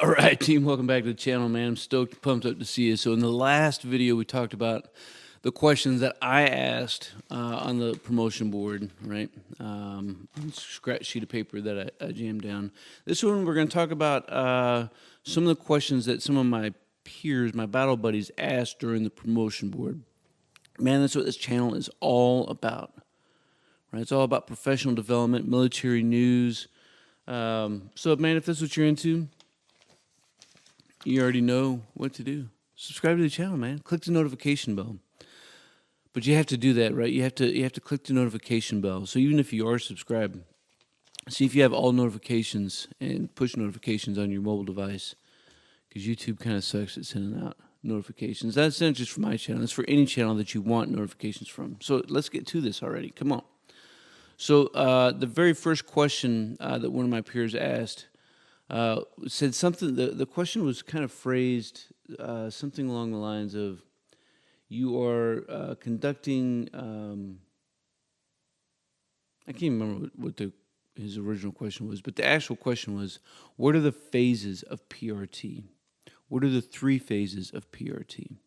All right, team, welcome back to the channel, man. I'm stoked, pumped up to see you. So in the last video, we talked about the questions that I asked on the promotion board, right? Scratch sheet of paper that I jammed down. This one, we're going to talk about some of the questions that some of my peers, my battle buddies, asked during the promotion board. Man, that's what this channel is all about, right? It's all about professional development, military news. So, man, if that's what you're into, you already know what to do. Subscribe to the channel, man. Click the notification bell. But you have to do that, right? You have to click the notification bell. So even if you are subscribed, see if you have all notifications and push notifications on your mobile device, because YouTube kind of sucks at sending out notifications. That's not just for my channel. That's for any channel that you want notifications from. So let's get to this already. Come on. So the very first question that one of my peers asked said something. The question was kind of phrased something along the lines of, "You are conducting." I can't remember what his original question was, but the actual question was, "What are the phases of PRT? What are the 3 phases of PRT?"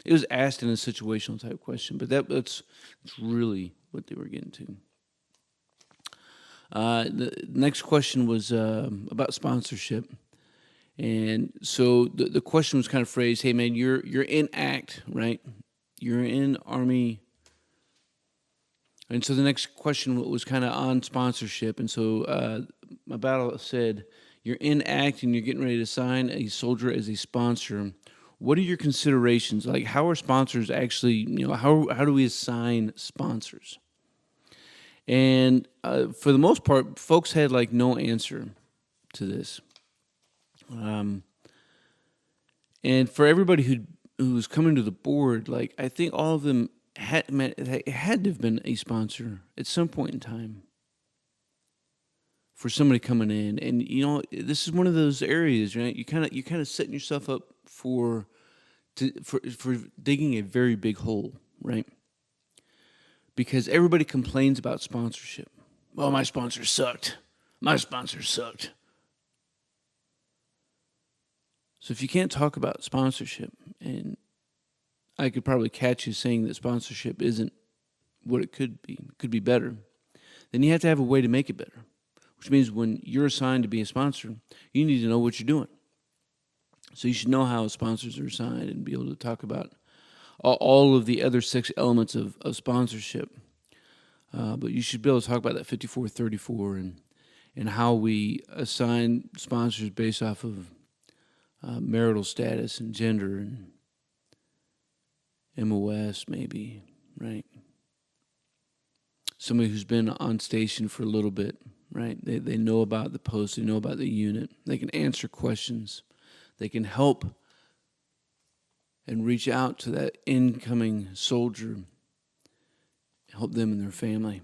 It was asked in a situational type question, but that's really what they were getting to. The next question was about sponsorship. And so the question was kind of phrased, "Hey man, you're in ACT, right? You're in Army." And so the next question was kind of on sponsorship. And so my battle said, "You're in ACT and you're getting ready to sign a soldier as a sponsor. What are your considerations? Like, how are sponsors actually, how do we assign sponsors?" And for the most part, folks had like no answer to this. And for everybody who was coming to the board, like, I think all of them had to have been a sponsor at some point in time for somebody coming in. And this is one of those areas, right? You kind of setting yourself up for digging a very big hole, right? Because everybody complains about sponsorship. "Well, my sponsor sucked. My sponsor sucked." So if you can't talk about sponsorship, and I could probably catch you saying that sponsorship isn't what it could be better, then you have to have a way to make it better, which means when you're assigned to be a sponsor, you need to know what you're doing. So you should know how sponsors are assigned and be able to talk about all of the other 6 elements of sponsorship. But you should be able to talk about that 5434 and how we assign sponsors based off of marital status and gender and MOS, maybe, right? Somebody who's been on station for a little bit, right? They know about the post, they know about the unit, they can answer questions, they can help and reach out to that incoming soldier, help them and their family.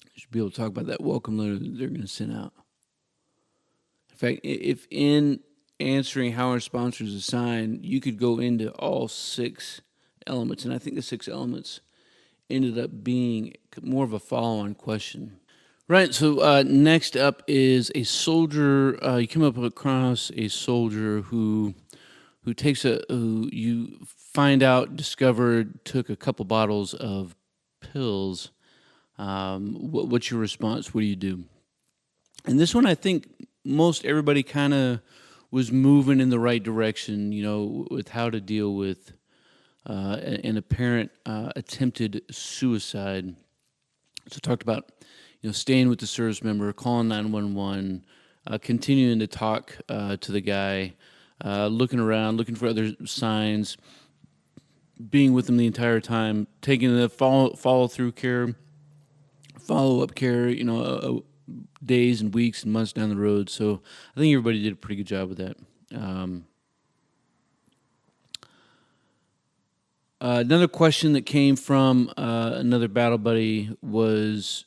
You should be able to talk about that welcome letter that they're going to send out. In fact, if in answering how our sponsors assign, you could go into all 6 elements, and I think the 6 elements ended up being more of a follow-on question. Right, so next up is a soldier. You come up across a soldier who you find out, discovered, took a couple bottles of pills. What's your response? What do you do? And this one, I think most everybody kind of was moving in the right direction, with how to deal with an apparent attempted suicide. So talked about, staying with the service member, calling 911, continuing to talk to the guy, looking around, looking for other signs, being with them the entire time, taking the follow-up care, days and weeks and months down the road. So I think everybody did a pretty good job with that. Another question that came from another battle buddy was,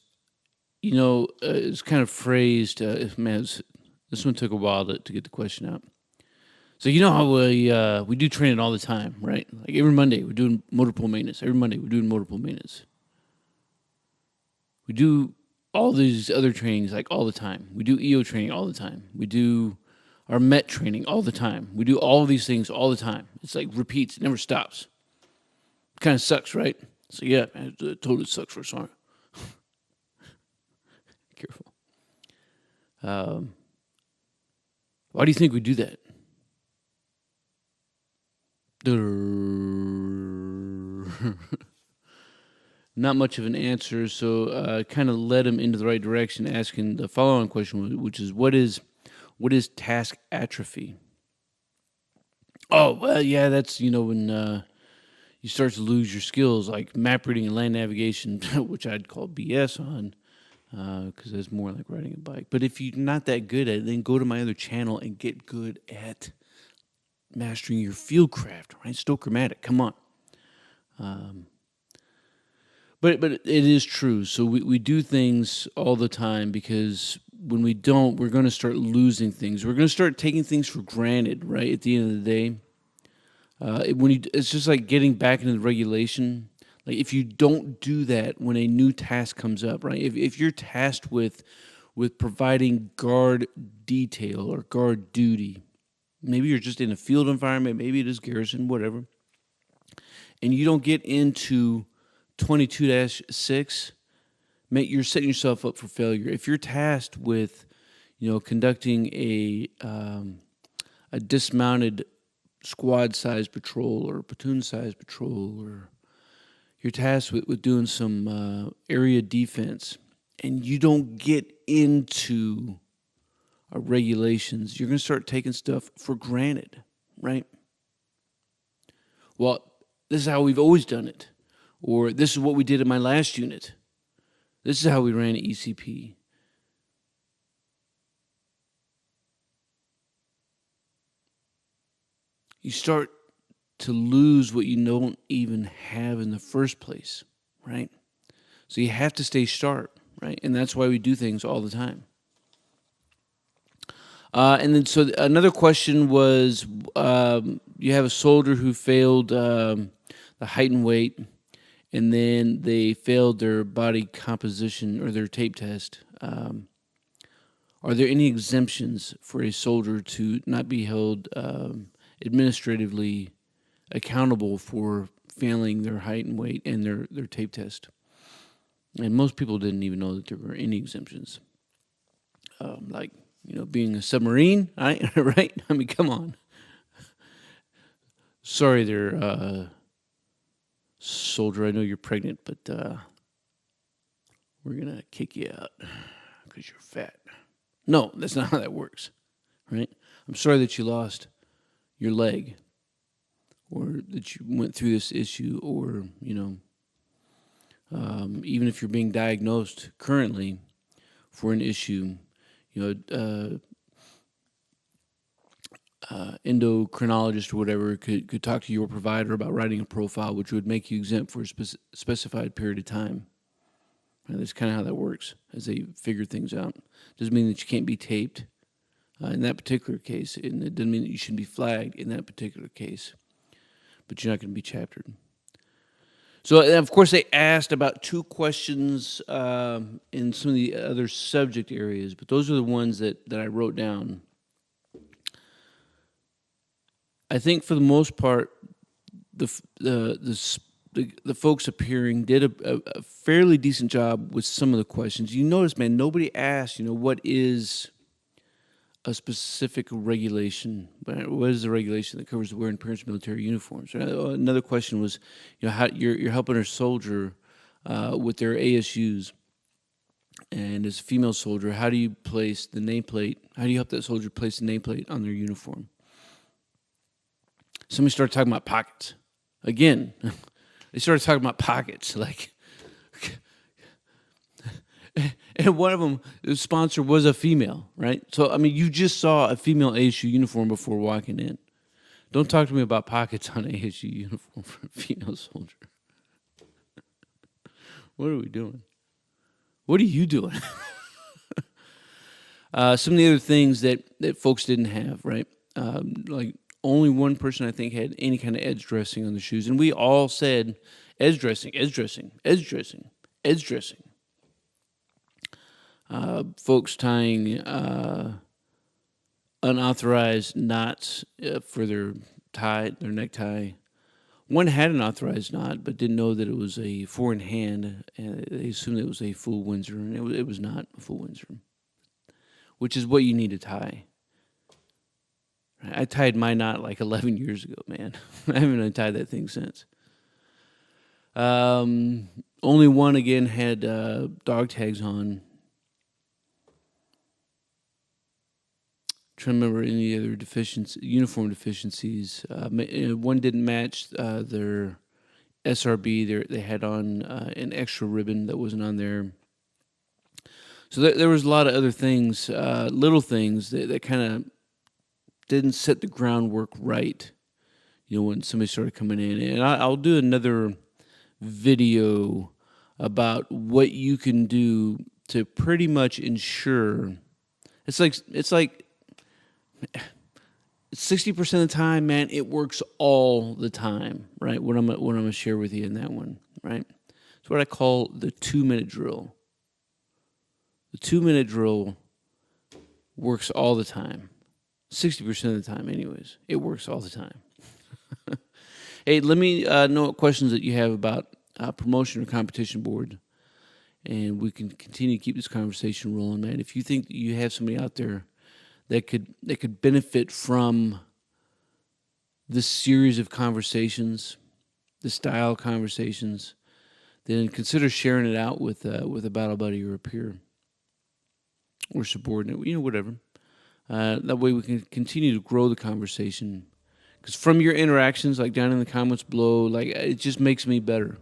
it's kind of phrased, this one took a while to get the question out. So how we do training all the time, right? Like every Monday we're doing motor pool maintenance. Every Monday we're doing motor pool maintenance. We do all these other trainings like all the time. We do EO training all the time. We do our MET training all the time. We do all of these things all the time. It's like repeats, it never stops. Kind of sucks, right? So yeah, man, it totally sucks for a song. Careful. Why do you think we do that? Not much of an answer, so kind of led him into the right direction, asking the following question, which is, what is task atrophy? Oh, well, yeah, that's, when you start to lose your skills, like map reading and land navigation, which I'd call BS on, because that's more like riding a bike. But if you're not that good at it, then go to my other channel and get good at mastering your field craft, right? Stochromatic, come on. But it is true. So we do things all the time because when we don't, we're going to start losing things. We're going to start taking things for granted, right? At the end of the day, it's just like getting back into the regulation. Like if you don't do that when a new task comes up, right? If you're tasked with providing guard detail or guard duty, maybe you're just in a field environment, maybe it is garrison, whatever, and you don't get into 22-6, mate, you're setting yourself up for failure. If you're tasked with, conducting a dismounted squad-sized patrol or platoon-sized patrol, or you're tasked with doing some area defense, and you don't get into regulations, you're going to start taking stuff for granted, right? Well, this is how we've always done it. Or this is what we did in my last unit. This is how we ran ECP. You start to lose what you don't even have in the first place, right? So you have to stay sharp, right? And that's why we do things all the time. And then so another question was, you have a soldier who failed the height and weight, and then they failed their body composition or their tape test. Are there any exemptions for a soldier to not be held administratively accountable for failing their height and weight and their tape test? And most people didn't even know that there were any exemptions. Like, being a submarine, right? Right? I mean, come on. Sorry there, soldier, I know you're pregnant, but we're going to kick you out because you're fat. No, that's not how that works, right? I'm sorry that you lost your leg or that you went through this issue, or, even if you're being diagnosed currently for an issue, endocrinologist or whatever could talk to your provider about writing a profile, which would make you exempt for a specified period of time. And that's kind of how that works as they figure things out. Doesn't mean that you can't be taped in that particular case, and it doesn't mean that you shouldn't be flagged in that particular case, but you're not going to be chaptered. So, of course, they asked about 2 questions in some of the other subject areas, but those are the ones that I wrote down. I think for the most part, the folks appearing did a fairly decent job with some of the questions. You notice, man, nobody asked, what is a specific regulation? What is the regulation that covers the wear and appearance of military uniforms? Another question was, how you're helping a soldier with their ASUs, and as a female soldier, how do you place the nameplate? How do you help that soldier place the nameplate on their uniform? Somebody started talking about pockets. Again, they started talking about pockets. And one of them, the sponsor was a female, right? So, I mean, you just saw a female ASU uniform before walking in. Don't talk to me about pockets on ASU uniform for a female soldier. What are we doing? What are you doing? Some of the other things that folks didn't have, right? Like, only one person, I think, had any kind of edge dressing on the shoes. And we all said, edge dressing, edge dressing, edge dressing, edge dressing. Folks tying unauthorized knots for their necktie. One had an authorized knot, but didn't know that it was a four in hand, and they assumed it was a full Windsor, and it was not a full Windsor, which is what you need to tie. I tied my knot like 11 years ago, man. I haven't untied that thing since. Only one, again, had dog tags on. Trying to remember any other uniform deficiencies. One didn't match their SRB. They had on an extra ribbon that wasn't on there. So there was a lot of other things, little things that kind of didn't set the groundwork right, when somebody started coming in. And I'll do another video about what you can do to pretty much ensure. It's like 60% of the time, man, it works all the time, right? What I'm gonna share with you in that one, right? It's what I call the 2-minute drill. The 2-minute drill works all the time. 60% of the time, anyways. It works all the time. Hey, let me know what questions that you have about promotion or competition board, and we can continue to keep this conversation rolling, man. If you think that you have somebody out there that could benefit from this series of conversations, the style conversations, then consider sharing it out with a battle buddy or a peer or subordinate, whatever. That way we can continue to grow the conversation. Because from your interactions, like down in the comments below, like it just makes me better.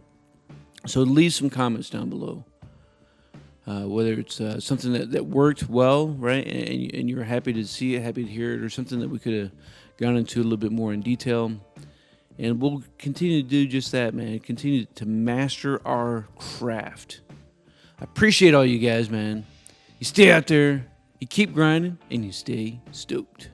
So leave some comments down below. Whether it's something that worked well, right, and you're happy to see it, happy to hear it, or something that we could have gone into a little bit more in detail. And we'll continue to do just that, man. Continue to master our craft. I appreciate all you guys, man. You stay out there, you keep grinding, and you stay stoked.